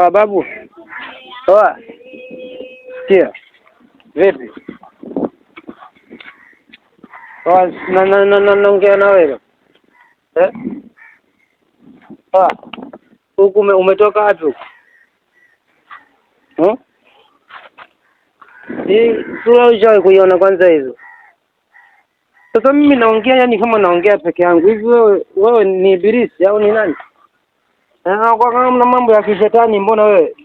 Babu. Poa. Sikia. Vipi? Poa, naongea na wewe. Poa. Huku umetoka wapi huku? Hii sura ushawahi kuiona kwanza hizo? Sasa mimi naongea yani kama naongea peke yangu. Hivi wewe ni ibilisi au ni nani? Kwa kama mna mambo ya kishetani mbona wewe?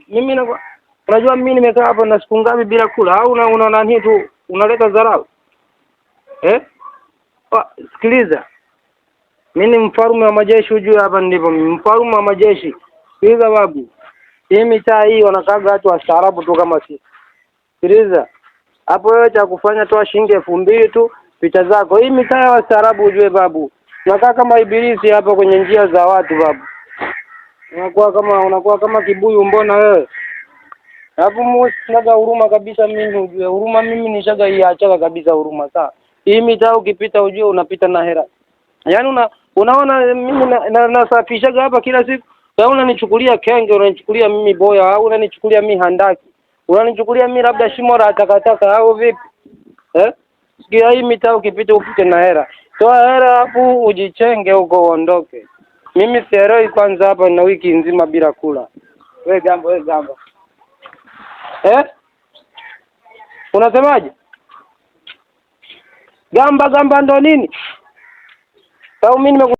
Unajua mimi nimekaa hapa na siku ngapi bila kula au unaona nini tu unaleta dharau? Sikiliza. Mimi ni mfalme wa majeshi ujue hapa ndipo mfalme wa majeshi. Sikiliza babu. Hii mitaa hii wanakaga watu wastaarabu tu kama sisi. Sikiliza. Hapo wewe cha kufanya toa shilingi 2000 tu pita zako. Hii mitaa ya wastaarabu ujue babu. Unakaa kama ibilisi hapa kwenye njia za watu babu. Unakuwa kama kibuyu mbona wewe? Hapo sinaga huruma kabisa mimi ujue. Huruma mimi nishaga iacha kabisa huruma saa. Hii mitaa ukipita ujue unapita na hera. Yaani unaona mimi nasafishaga hapa kila siku. Wewe unanichukulia kenge, unanichukulia mimi boya au unanichukulia mimi handaki. Unanichukulia mimi labda shimo la takataka au vipi? Sikia hii mitaa ukipita upite na hera. Toa hera hapo ujichenge huko uondoke. Mimi sielewi kwanza hapa na wiki nzima bila kula. Wewe gamba. Unasemaje? Gamba ndo nini? Sawa mimi